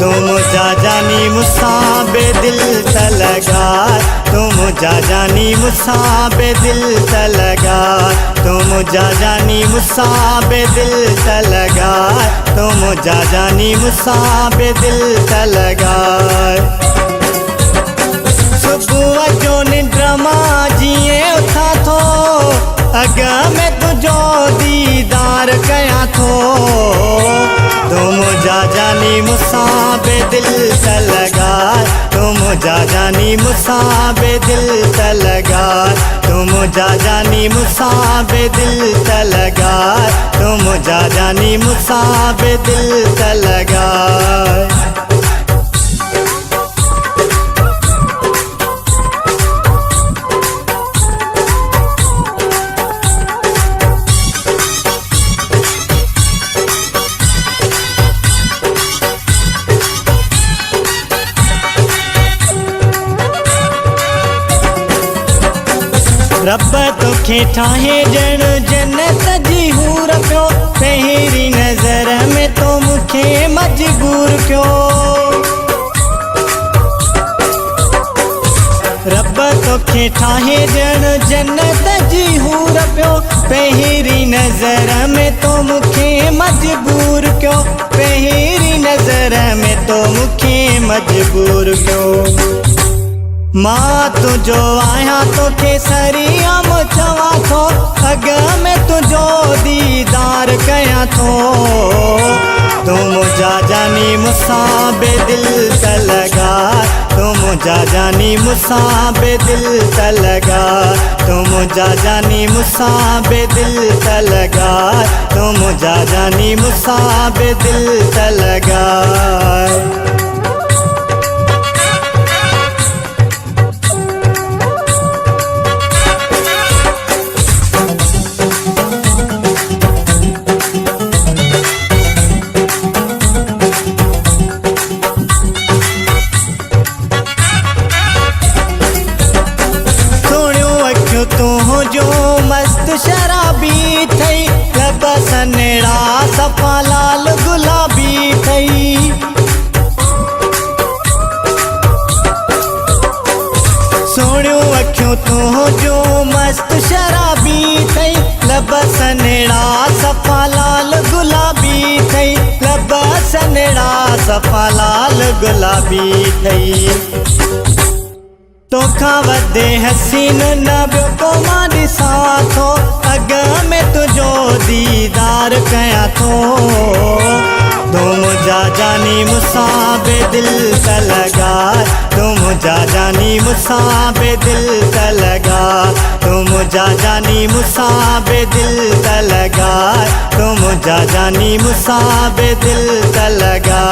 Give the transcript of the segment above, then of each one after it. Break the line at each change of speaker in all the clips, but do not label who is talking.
तुम जा जानी मुसाबे दिल तलगा, तुम जा जानी मुसाबे दिल तलगा, तुम जा जानी मुसाबे दिल तलगा, तुम जा जानी मुसाबे दिल तलगा। सुबुह जो निंड्रमा जिए उथा थो, अग में तुझो दीदार कया थो। तुम जा जानी मुसाबे दिल तलगा, तुम जा जानी मुसाबे दिल तलगा, तुम जा जानी मुसाबे दिल तलगा, तुम जा जानी मुसाबे दिल तलगा। रब तोखे ठाहे ॼण जन्नत जी हूर पियो, पहिरीं नज़र में तो मूंखे मजबूर कयो। रब तोखे ठाहे ॼण जन्नत जी हूर पियो, पहिरीं नज़र में तो मूंखे मजबूर कयो, पहिरीं नज़र में तो मूंखे मजबूर कयो। मां तुझो आहियां तोखे सरियम चवां थो, अग में तुझो दीदार कयां थो। तुम जा जानी मुसाबे दिल तलगा, तुम जा जानी मुसाबे दिल तलगा, तुम जा जानी मुसाबे दिल तलगा, तुम जा जानी मुसाबे दिल तलगा। तू जो मस्त शराबी थई, लब सनेड़ा सफ़ा लाल गुलाबी थई। सोणियूं अखियूं तू जो मस्त शराबी थई, लब सनेड़ा सफ़ा लाल गुलाबी थई, लब सनेड़ा सफ़ा लाल गुलाबी थई। तोखा वधे हसीन न ॿियो को मां ॾिसां थो, अग में तुझो दीदार कयां थो। तुम जा जानी मुसाबे दिल तलगा, तुम जा जानी मुसाबे दिल तलगा, तुम जा जानी मुसाबे दिल तलगा, तुम जा जानी मुसाबे दिल तलगा।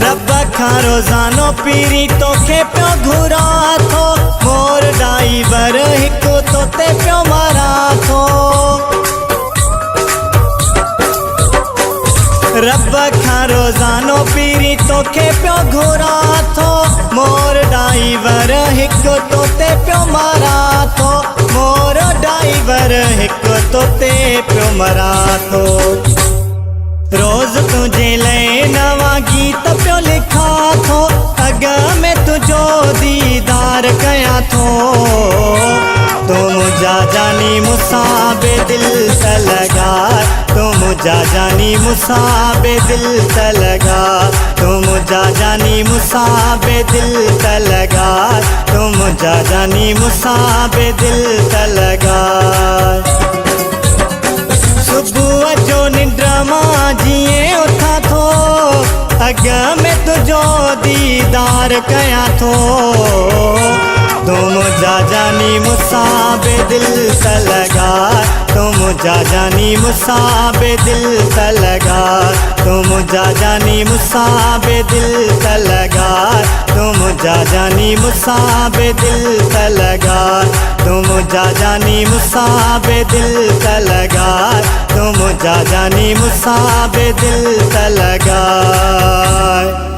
रब खां रोज़ानो पीरी तोखे पियो घुरां थो, मोर ड्राइवर हिकु तोते पियो मारां थो। रब खां रोज़ानो पीरी तोखे पियो घुरां थो, मोर ड्राइवर हिकु तोते पियो मारां थो, मोर ड्राइवर हिकु तोते पियो मारां थो। रोज़ तुझे लाइ नवां गीत पियो लिखां थो, अग में तुझो दीदार कयां थो। तुम जा जानी मुसाबे दिल तलगा, तुम जा जानी मुसाबे दिल तलगा, तुम जा जानी मुसाबे दिल तलगा, तुम जा जानी मुसाबे दिल तलगा। सुबुह जो निंड्रमा जिए उथा थो, अग में तुझो दीदार कयां थो। तुम जा जानी मुसाबे दिल तलगा, तुम जा जानी मुसाबे दिल तलगा, तुम जा जानी मुसाबे दिल त लगा, तुम जा जानी मुसाबे दिल त लगा, तुम जा जानी मुसाबे दिल त लगा, तुम जा जानी मुसाबे दिल त लगा।